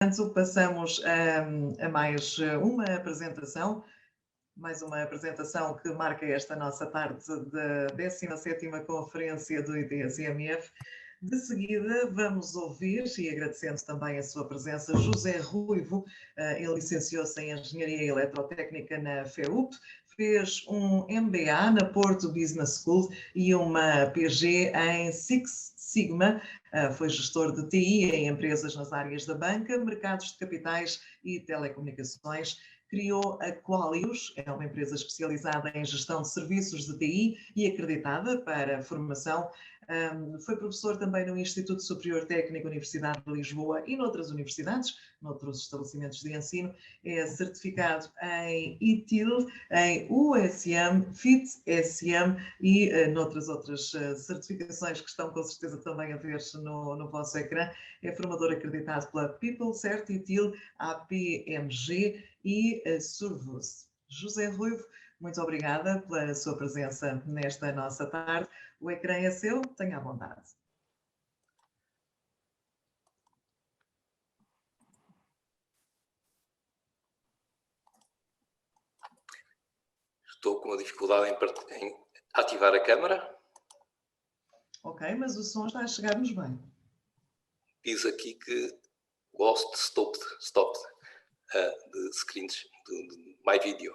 Portanto, passamos a mais uma apresentação que marca esta nossa tarde da 17ª Conferência do IDES-IMF. De seguida, vamos ouvir, e agradecendo também a sua presença, José Ruivo. Ele licenciou-se em Engenharia Eletrotécnica na FEUP, fez um MBA na Porto Business School e uma PG em Six Sigma. Foi gestor de TI em empresas nas áreas da banca, mercados de capitais e telecomunicações. Criou a Qualius, é uma empresa especializada em gestão de serviços de TI e acreditada para formação. Foi professor também no Instituto Superior Técnico, Universidade de Lisboa e noutras universidades, noutros estabelecimentos de ensino. É certificado em ITIL, em USM, FIT-SM e noutras outras certificações que estão com certeza também a ver no vosso ecrã. É formador acreditado pela People Cert, ITIL, APMG e Survus. José Ruivo, muito obrigada pela sua presença nesta nossa tarde. O ecrã é seu, tenha à vontade. Estou com uma dificuldade em ativar a câmara. Ok, mas o som está a chegar-nos bem. Diz aqui que lost stopped the screens de my video.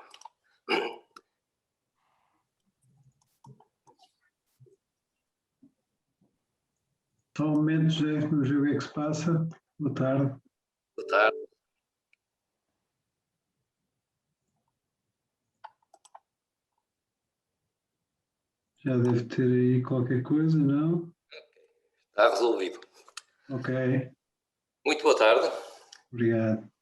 Só um momento, José, vamos ver o que é que se passa. Boa tarde. Boa tarde. Já deve ter aí qualquer coisa, não? Está resolvido. Ok. Muito boa tarde. Obrigado.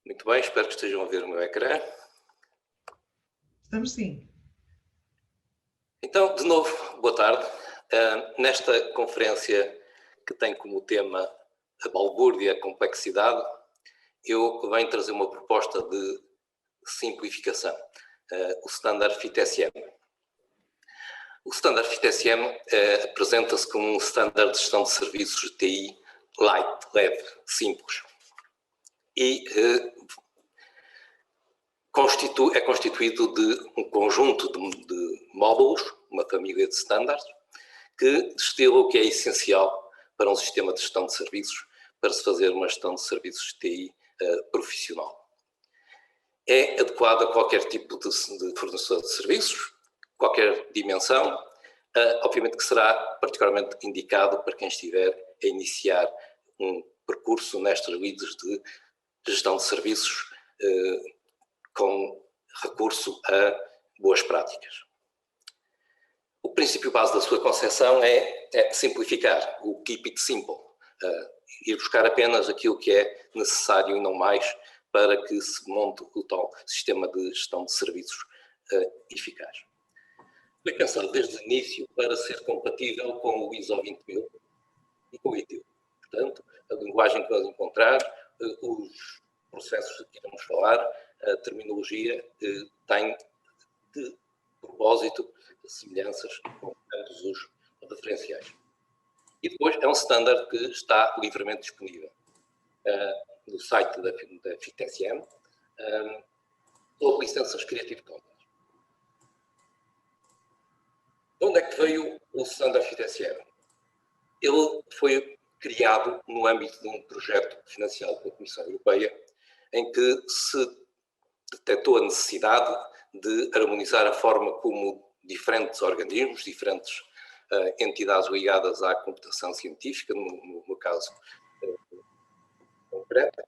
Muito bem, espero que estejam a ver o meu ecrã. Estamos sim. Então, de novo, boa tarde. Nesta conferência que tem como tema a balbúrdia e a complexidade, eu venho trazer uma proposta de simplificação, o Standard FIT-SM. O Standard FIT-SM apresenta-se como um standard de gestão de serviços de TI light, leve, simples. E é constituído de um conjunto de módulos, uma família de standards, que destila o que é essencial para um sistema de gestão de serviços, para se fazer uma gestão de serviços de TI profissional. É adequado a qualquer tipo de fornecedor de serviços, qualquer dimensão, obviamente que será particularmente indicado para quem estiver a iniciar um percurso nestas lides de gestão de serviços com recurso a boas práticas. O princípio base da sua concepção é simplificar, o keep it simple, ir buscar apenas aquilo que é necessário e não mais para que se monte o tal sistema de gestão de serviços eficaz. Foi pensado desde o início para ser compatível com o ISO 20000 e com o ITIL. Portanto, a linguagem que vamos encontrar, os processos que iremos falar, a terminologia tem de propósito semelhanças com ambos os referenciais. E depois é um standard que está livremente disponível no site da FIT-SM, sob licenças Creative Commons. De onde é que veio o standard FIT-SM? Ele foi criado no âmbito de um projeto financiado pela Comissão Europeia, em que se detectou a necessidade de harmonizar a forma como diferentes organismos, diferentes entidades ligadas à computação científica, no caso concreto,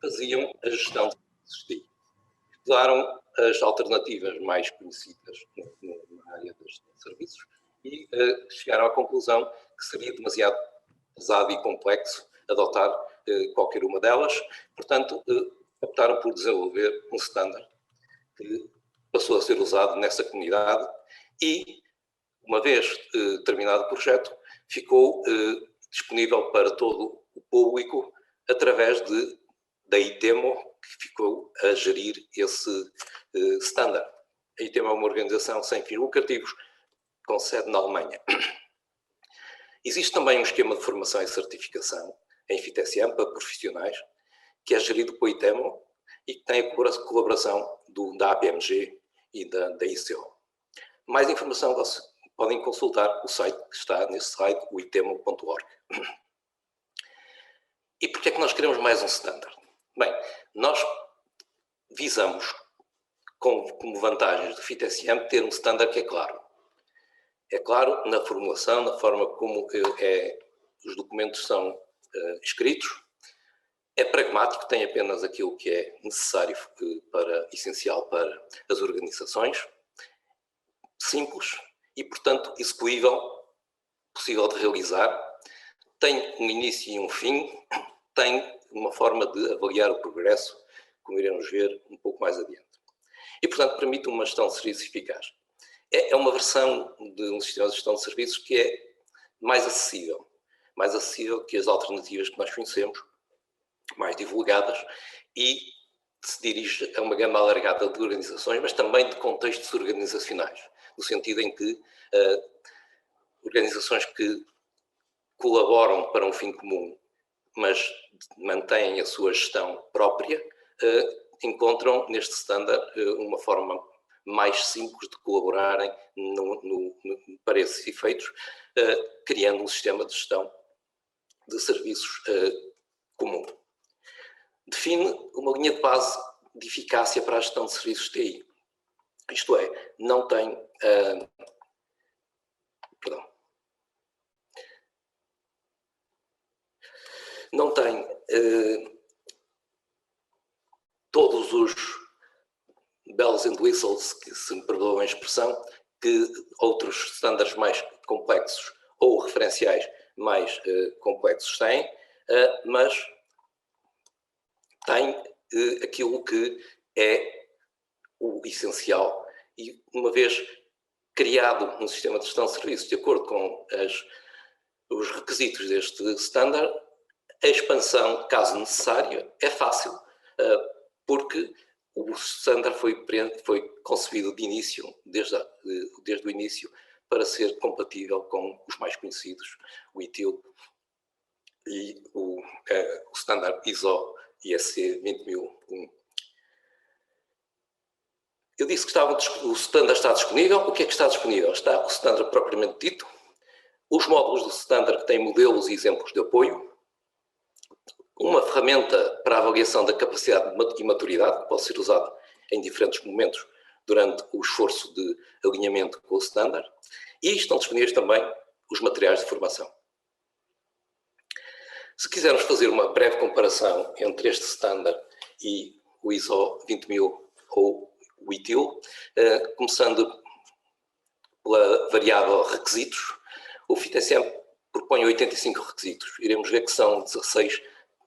faziam a gestão de serviços. Estudaram as alternativas mais conhecidas na área da gestão de serviços e chegaram à conclusão que seria demasiado pesado e complexo adotar qualquer uma delas. Portanto, optaram por desenvolver um standard que passou a ser usado nessa comunidade e, uma vez terminado o projeto, ficou disponível para todo o público através da ITEMO, que ficou a gerir esse standard. A ITEMO é uma organização sem fins lucrativos com sede na Alemanha. Existe também um esquema de formação e certificação em FITSM para profissionais, que é gerido pela ITEMO e que tem a colaboração da APMG e da ICO. Mais informação vocês podem consultar o site que está nesse site, o itemo.org. E porquê é que nós queremos mais um standard? Bem, nós visamos, como vantagens do FITSM, ter um standard que é claro. É claro na formulação, na forma como os documentos são escritos. É pragmático, tem apenas aquilo que é necessário, essencial para as organizações. Simples e, portanto, execuível, possível de realizar. Tem um início e um fim. Tem uma forma de avaliar o progresso, como iremos ver um pouco mais adiante. E, portanto, permite uma gestão de serviços eficaz. É uma versão de um sistema de gestão de serviços que é mais acessível que as alternativas que nós conhecemos, mais divulgadas, e se dirige a uma gama alargada de organizações, mas também de contextos organizacionais, no sentido em que organizações que colaboram para um fim comum, mas mantêm a sua gestão própria, encontram neste standard uma forma mais simples de colaborarem para esses efeitos, criando um sistema de gestão de serviços comum. Define uma linha de base de eficácia para a gestão de serviços TI. Isto é, não tem todos os bells and whistles, que se me perdoam a expressão, que outros estándares mais complexos ou referenciais mais complexos têm, mas tem aquilo que é o essencial. E uma vez criado um sistema de gestão de serviços de acordo com os requisitos deste standard, a expansão, caso necessária, é fácil, porque o standard foi concebido de início, desde o início, para ser compatível com os mais conhecidos, o ITIL e o standard ISO IEC 20001. Eu disse que o standard está disponível. O que é que está disponível? Está o standard propriamente dito, os módulos do standard que têm modelos e exemplos de apoio, uma ferramenta para a avaliação da capacidade e maturidade, que pode ser usada em diferentes momentos durante o esforço de alinhamento com o standard, e estão disponíveis também os materiais de formação. Se quisermos fazer uma breve comparação entre este standard e o ISO 20000 ou o ITIL, começando pela variável requisitos, o FITSM propõe 85 requisitos. Iremos ver que são 16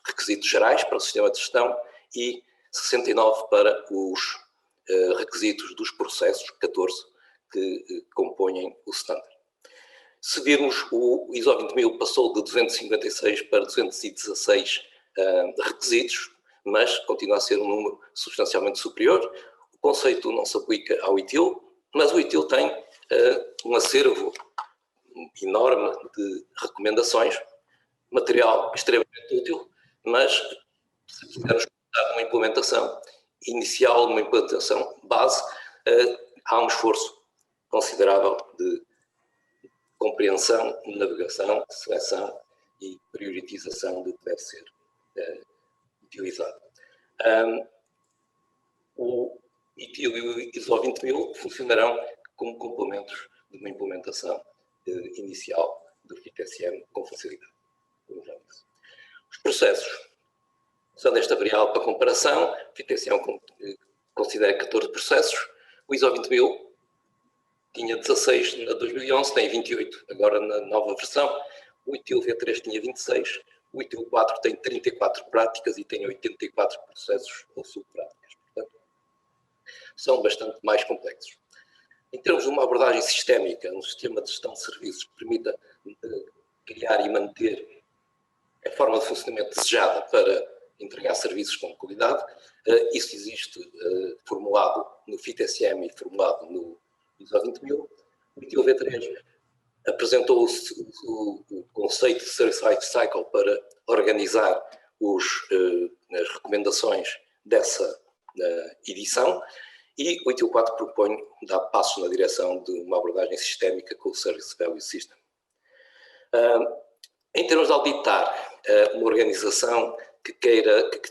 requisitos gerais para o sistema de gestão e 69 para os requisitos dos processos, 14, que compõem o standard. Se virmos, o ISO 20000 passou de 256 para 216 requisitos, mas continua a ser um número substancialmente superior. O conceito não se aplica ao ITIL, mas o ITIL tem um acervo enorme de recomendações, material extremamente útil, mas se quisermos começar uma implementação inicial, uma implementação base, há um esforço considerável de compreensão, navegação, seleção e prioritização do que deve ser utilizado. O ITIL e o ISO 20000 funcionarão como complementos de uma implementação inicial do FITSM com facilidade, como já disse. Os processos. Usando esta variável para comparação, o FITSM considera 14 processos, o ISO 20000 tinha 16 na 2011, tem 28 agora na nova versão, o ITIL V3 tinha 26, O ITIL 4 tem 34 práticas e tem 84 processos ou subpráticas. Portanto, são bastante mais complexos. Em termos de uma abordagem sistémica, um sistema de gestão de serviços que permita criar e manter a forma de funcionamento desejada para entregar serviços com qualidade, isso existe formulado no FIT-SM e formulado no ISO 20000. O ITIL V3 apresentou o conceito de Service Life Cycle para organizar as recomendações dessa edição, e o ITIL 4 propõe dar passos na direção de uma abordagem sistémica com o Service Value System. Em termos de auditar uma organização que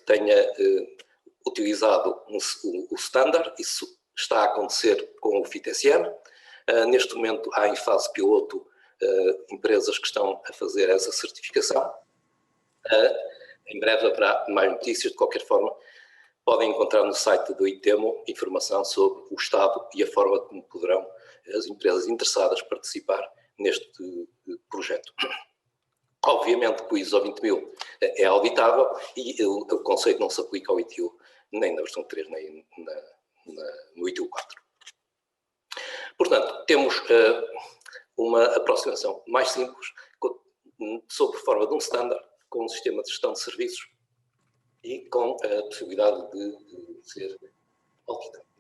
tenha utilizado o standard, isso está a acontecer com o FIT-SM. Neste momento há em fase piloto empresas que estão a fazer essa certificação. Em breve haverá mais notícias. De qualquer forma, podem encontrar no site do ITEMO informação sobre o estado e a forma como poderão as empresas interessadas participar neste projeto. Obviamente que o ISO 20000 é auditável e o conceito não se aplica ao ITIL nem na versão 3 nem no ITIL 4. Portanto, temos uma aproximação mais simples sob forma de um standard com um sistema de gestão de serviços e com a possibilidade de ser auditado.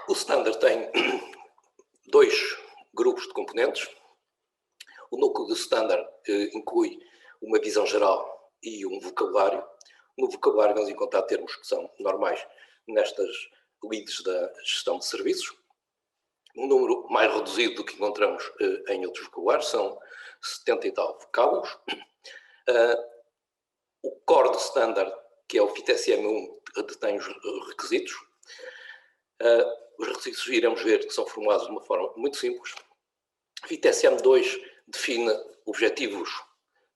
O standard tem dois grupos de componentes. O núcleo do standard inclui uma visão geral e um vocabulário. No vocabulário vamos encontrar termos que são normais nestas leads da gestão de serviços. Um número mais reduzido do que encontramos em outros vocabulários, são 70 e tal vocábulos. O core do standard, que é o FIT-SM1, detém os requisitos. Os requisitos iremos ver que são formulados de uma forma muito simples. O FIT-SM2 define objetivos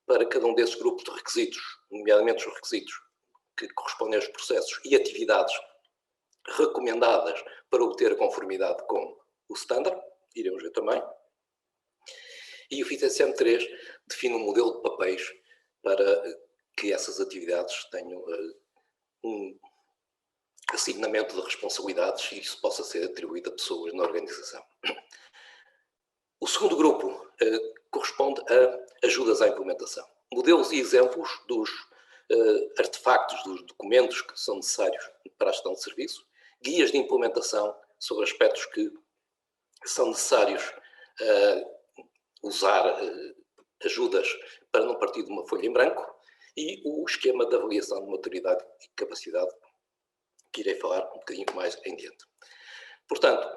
para cada um desses grupos de requisitos, nomeadamente os requisitos que correspondem aos processos e atividades recomendadas para obter a conformidade com o standard, iremos ver também. E o FIT-SM3 define um modelo de papéis para que essas atividades tenham um assignamento de responsabilidades e isso possa ser atribuído a pessoas na organização. O segundo grupo corresponde a ajudas à implementação. Modelos e exemplos dos artefactos, dos documentos que são necessários para a gestão de serviço, guias de implementação sobre aspectos que são necessários usar ajudas para não partir de uma folha em branco e o esquema de avaliação de maturidade e capacidade, que irei falar um bocadinho mais em diante. Portanto,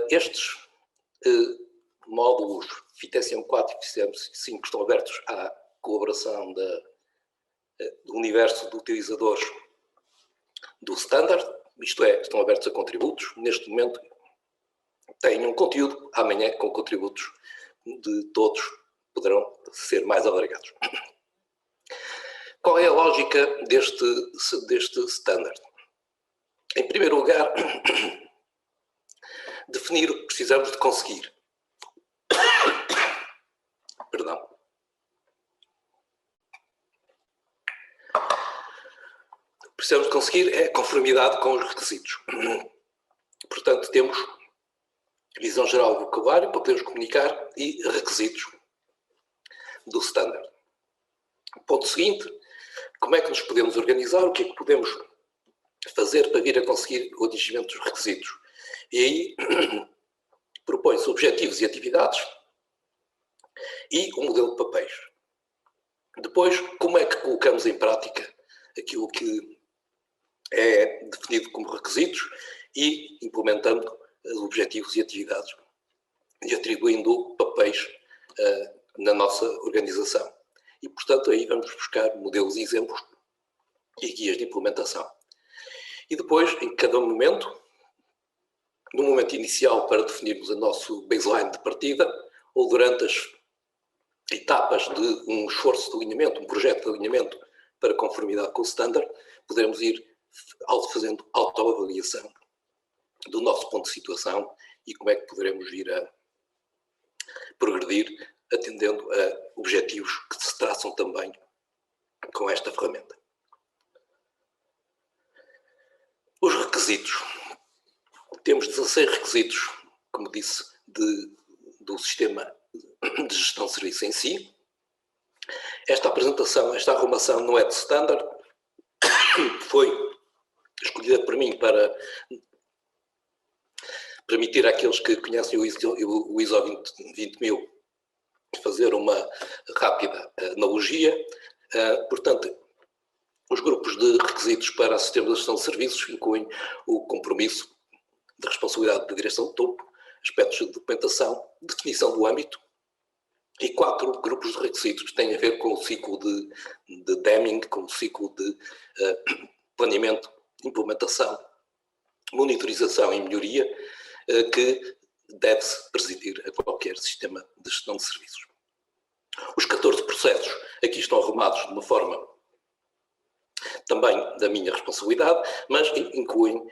estes módulos FIT-SM4 e FIT-SM5 estão abertos à colaboração do universo de utilizadores do standard, isto é, estão abertos a contributos. Neste momento têm um conteúdo, amanhã com contributos de todos poderão ser mais alargados. Qual é a lógica deste standard? Em primeiro lugar, definir o que precisamos de conseguir. Perdão. O que precisamos de conseguir é a conformidade com os requisitos. Portanto, temos visão geral do vocabulário para podermos comunicar e requisitos do standard. Ponto seguinte, como é que nos podemos organizar, o que é que podemos fazer para vir a conseguir o atingimento dos requisitos. E aí propõe-se objetivos e atividades e um modelo de papéis. Depois, como é que colocamos em prática aquilo que é definido como requisitos e implementando os objetivos e atividades e atribuindo papéis na nossa organização. E, portanto, aí vamos buscar modelos e exemplos e guias de implementação. E depois, em cada momento, no momento inicial para definirmos o nosso baseline de partida, ou durante as etapas de um esforço de alinhamento, um projeto de alinhamento para conformidade com o standard, poderemos ir fazendo autoavaliação do nosso ponto de situação e como é que poderemos ir a progredir atendendo a objetivos que se traçam também com esta ferramenta. Os requisitos. Temos 16 requisitos, como disse, do sistema de gestão de serviço em si. Esta apresentação, esta arrumação não é de standard, foi escolhida por mim para permitir àqueles que conhecem o ISO 20000 fazer uma rápida analogia. Portanto, os grupos de requisitos para o sistema de gestão de serviços incluem o compromisso de responsabilidade da direção de topo, aspectos de documentação, definição do âmbito, e 4 grupos de requisitos que têm a ver com o ciclo de Deming, com o ciclo de planeamento, implementação, monitorização e melhoria, que deve-se presidir a qualquer sistema de gestão de serviços. Os 14 processos aqui estão arrumados de uma forma também da minha responsabilidade, mas incluem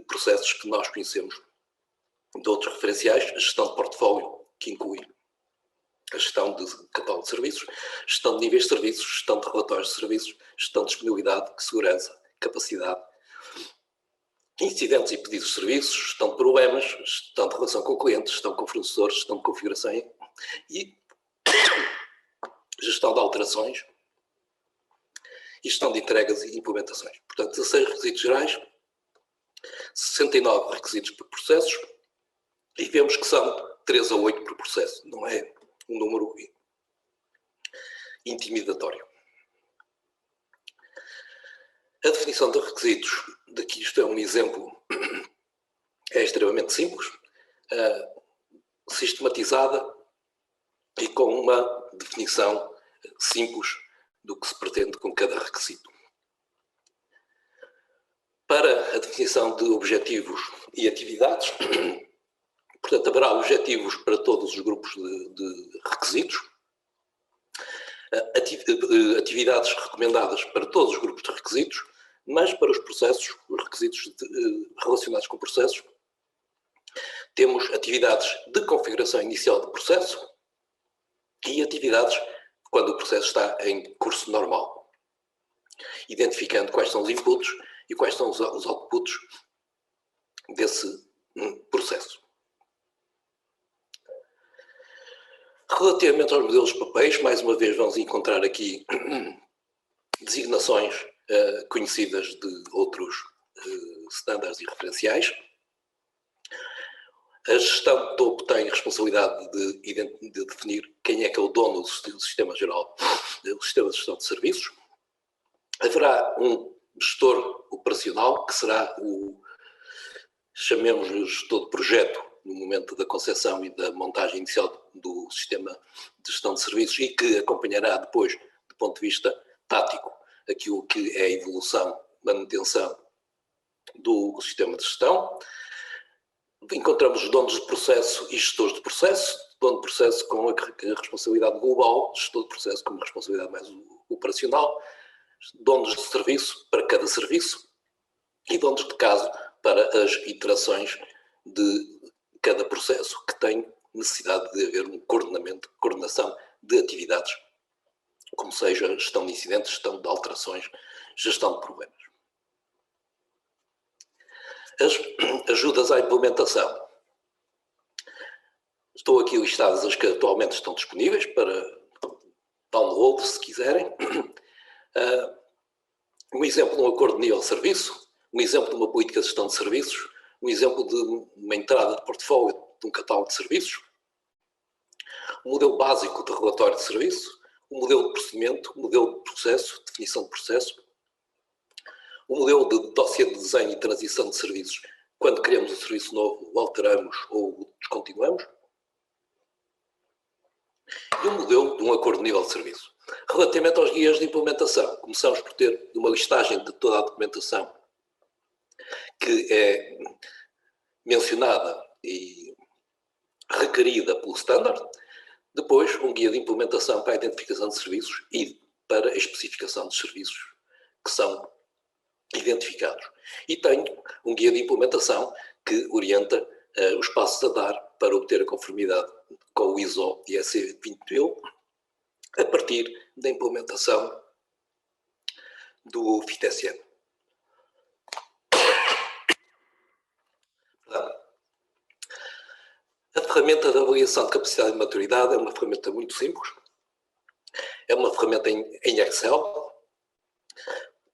processos que nós conhecemos de outros referenciais, a gestão de portfólio, que inclui a gestão de catálogo de serviços, gestão de níveis de serviços, gestão de relatórios de serviços, gestão de disponibilidade, segurança, capacidade, incidentes e pedidos de serviços, gestão de problemas, gestão de relação com clientes, gestão com fornecedores, gestão de configuração e gestão de alterações e gestão de entregas e implementações. Portanto, 16 requisitos gerais, 69 requisitos por processos e vemos que são 3 a 8 por processo, não é um número intimidatório. A definição de requisitos, daqui isto é um exemplo, é extremamente simples, sistematizada e com uma definição simples do que se pretende com cada requisito. Para a definição de objetivos e atividades, portanto, haverá objetivos para todos os grupos de requisitos, atividades recomendadas para todos os grupos de requisitos, mas para os processos, os requisitos relacionados com processos, temos atividades de configuração inicial de processo e atividades quando o processo está em curso normal, identificando quais são os inputs e quais são os outputs desse processo. Relativamente aos modelos de papéis, mais uma vez vamos encontrar aqui designações conhecidas de outros standards e referenciais. A gestão de topo tem responsabilidade de definir quem é que é o dono do sistema geral, do sistema de gestão de serviços. Haverá um gestor operacional, que será o, chamemos-lhe, gestor de projeto no momento da concepção e da montagem inicial do sistema de gestão de serviços e que acompanhará depois, do ponto de vista tático, aquilo que é a evolução, manutenção do sistema de gestão. Encontramos os donos de processo e gestores de processo, dono de processo com a responsabilidade global, gestor de processo com uma responsabilidade mais operacional, donos de serviço para cada serviço e donos de caso para as iterações de cada processo, que tem necessidade de haver um coordenação de atividades, como seja gestão de incidentes, gestão de alterações, gestão de problemas. As ajudas à implementação. Estou aqui listadas as que atualmente estão disponíveis para download, se quiserem. Um exemplo de um acordo de nível de serviço, um exemplo de uma política de gestão de serviços, um exemplo de uma entrada de portfólio de um catálogo de serviços, um modelo básico de relatório de serviço, um modelo de procedimento, um modelo de processo, definição de processo, um modelo de dossiê de desenho e transição de serviços, quando criamos um serviço novo, o alteramos ou o descontinuamos, e um modelo de um acordo de nível de serviço. Relativamente aos guias de implementação, começamos por ter uma listagem de toda a documentação que é mencionada e requerida pelo standard, depois um guia de implementação para a identificação de serviços e para a especificação dos serviços que são identificados. E tenho um guia de implementação que orienta os passos a dar para obter a conformidade com o ISO IEC 20000, a partir da implementação do FITSM. A ferramenta de avaliação de capacidade de maturidade é uma ferramenta muito simples, é uma ferramenta em Excel,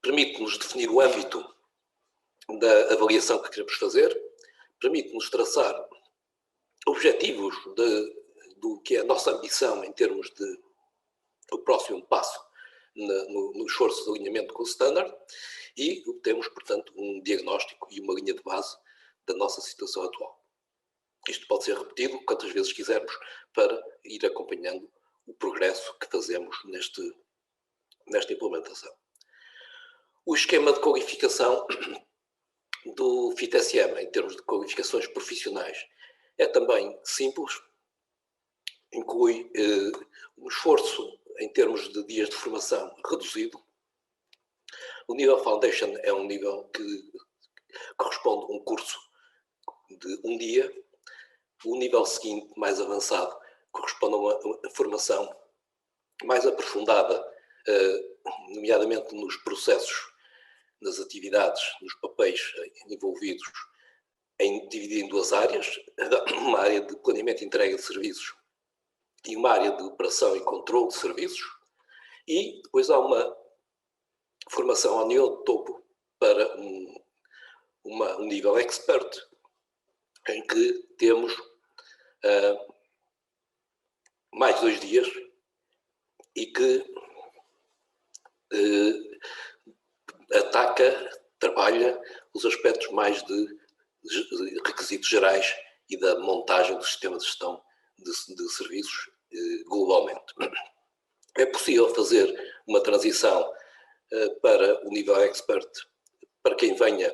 permite-nos definir o âmbito da avaliação que queremos fazer, permite-nos traçar objetivos do que é a nossa ambição em termos de o próximo passo no esforço de alinhamento com o standard e obtemos, portanto, um diagnóstico e uma linha de base da nossa situação atual. Isto pode ser repetido quantas vezes quisermos para ir acompanhando o progresso que fazemos nesta implementação. O esquema de qualificação do FITSM, em termos de qualificações profissionais, é também simples, inclui um esforço em termos de dias de formação reduzido. O nível Foundation é um nível que corresponde a um curso de um dia. O nível seguinte, mais avançado, corresponde a uma formação mais aprofundada, nomeadamente nos processos, nas atividades, nos papéis envolvidos, dividido em duas áreas, uma área de planeamento e entrega de serviços e uma área de operação e controle de serviços, e depois há uma formação ao nível de topo para um nível expert, em que temos mais 2 dias e que trabalha os aspectos mais de requisitos gerais e da montagem do sistema de gestão de serviços globalmente. É possível fazer uma transição para o nível expert para quem venha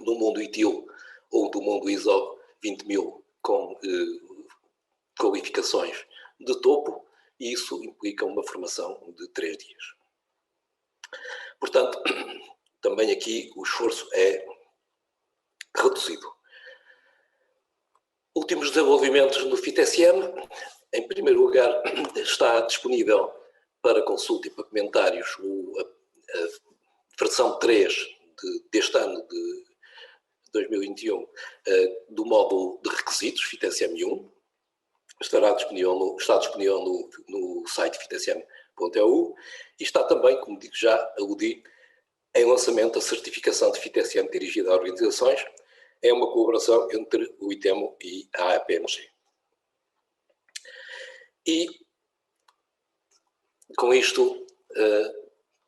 do mundo ITIL ou do mundo ISO 20000 com qualificações de topo, e isso implica uma formação de 3 dias. Portanto, também aqui o esforço é reduzido. Últimos desenvolvimentos no FITSM. Em primeiro lugar, está disponível para consulta e para comentários a versão 3 deste ano de 2021 do módulo de requisitos FITSM1. Está disponível no site fitsm.eu e está também, como digo, já aludi, em lançamento a certificação de FITSM dirigida a organizações. É uma colaboração entre o ITEMO e a APMG. E com isto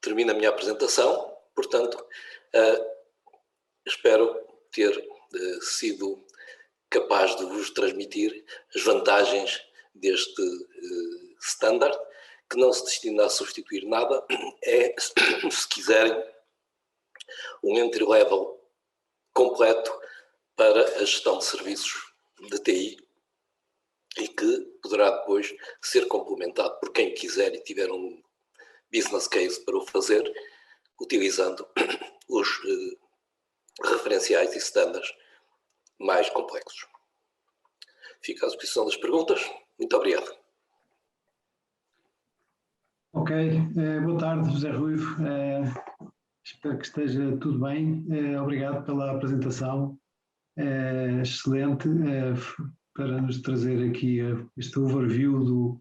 termino a minha apresentação. Portanto, espero ter sido capaz de vos transmitir as vantagens deste standard, que não se destina a substituir nada, é, se quiserem, um entry-level completo para a gestão de serviços de TI e que poderá depois ser complementado por quem quiser e tiver um business case para o fazer, utilizando os referenciais e standards mais complexos. Fico à disposição das perguntas. Muito obrigado. Ok, boa tarde, José Ruivo. Espero que esteja tudo bem. Obrigado pela apresentação. Excelente, para nos trazer aqui este overview do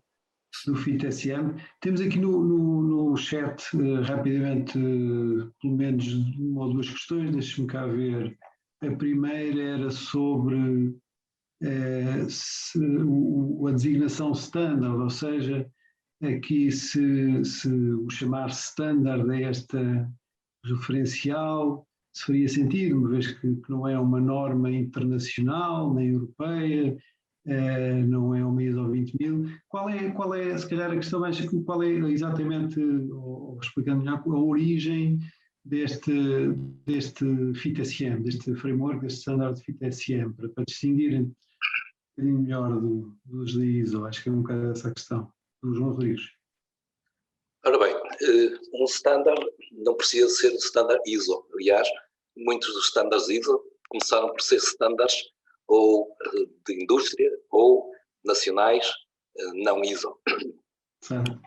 FITSM. Temos aqui no chat, rapidamente, pelo menos uma ou duas questões, deixe-me cá ver. A primeira era sobre a designação standard, ou seja, aqui se o chamar standard a esta referencial, se faria sentido, uma vez que não é uma norma internacional, nem europeia, não é uma ISO 20000. Qual é, se calhar, a questão mais, qual é exatamente, ou explicando melhor, a origem deste FITSM, deste framework, deste standard de FITSM, para distinguir um bocadinho melhor dos da ISO? Acho que é um bocado essa a questão. Do João Rodrigues. Ora bem, um standard não precisa ser um standard ISO. Aliás, muitos dos standards ISO começaram por ser standards ou de indústria ou nacionais não ISO. Certo.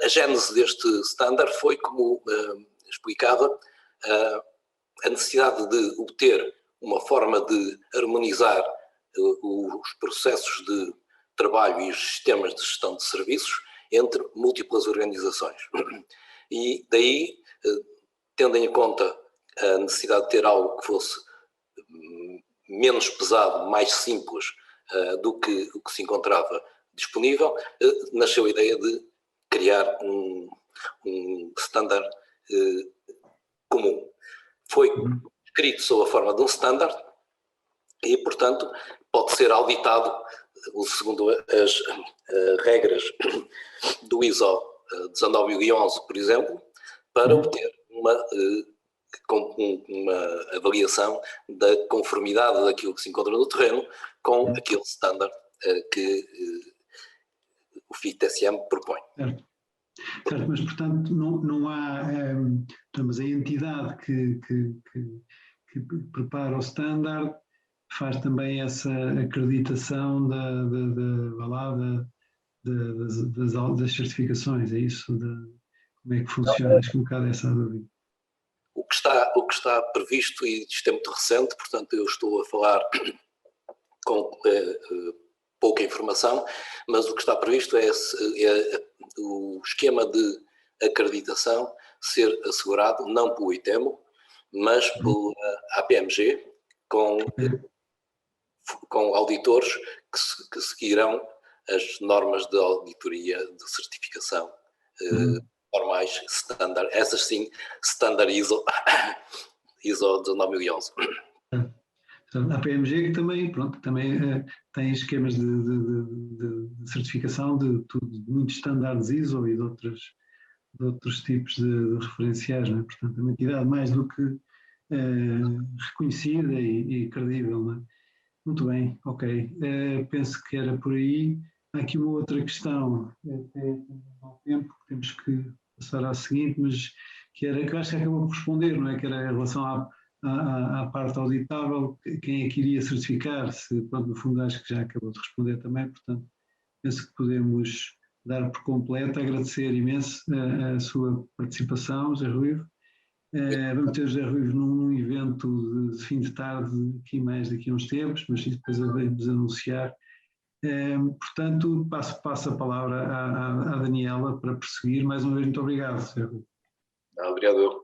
A gênese deste standard foi, como explicava, a necessidade de obter uma forma de harmonizar os processos de trabalho e os sistemas de gestão de serviços entre múltiplas organizações. E daí, tendo em conta a necessidade de ter algo que fosse menos pesado, mais simples do que o que se encontrava disponível, nasceu a ideia de criar um standard comum. Foi escrito sob a forma de um standard e, portanto, pode ser auditado segundo as regras do ISO 19011, por exemplo, para obter uma avaliação da conformidade daquilo que se encontra no terreno com aquele standard que o FIT-SM propõe. Certo. Certo, mas portanto não há, mas a entidade que prepara o standard faz também essa acreditação das certificações, é isso? Como é que funciona? Acho que um bocado essa dúvida. O que está previsto, e isto é muito recente, portanto eu estou a falar com pouca informação, mas o que está previsto é o esquema de acreditação ser assegurado não pelo ITEMO, mas pela APMG, com auditores que seguirão as normas de auditoria de certificação normais, standard, essas sim, standard ISO 19011. A PMG que também, pronto, também tem esquemas de certificação de muitos standards ISO e de outros tipos de referenciais, não é? Portanto, é uma entidade mais do que reconhecida e credível, não é? Muito bem, ok. Penso que era por aí. Há aqui uma outra questão, até ao tempo, temos que passar à seguinte, mas que eu acho que acabou por responder, não é? Que era em relação à parte auditável, quem é que iria certificar-se, pronto, no fundo acho que já acabou de responder também, portanto, penso que podemos dar por completo, agradecer imenso a sua participação, José Ruivo. Vamos ter o José Ruivo num evento de fim de tarde, daqui a uns tempos, mas depois devemos anunciar. Portanto, passo a palavra à Daniela para prosseguir. Mais uma vez, muito obrigado, José Ruivo. Obrigado.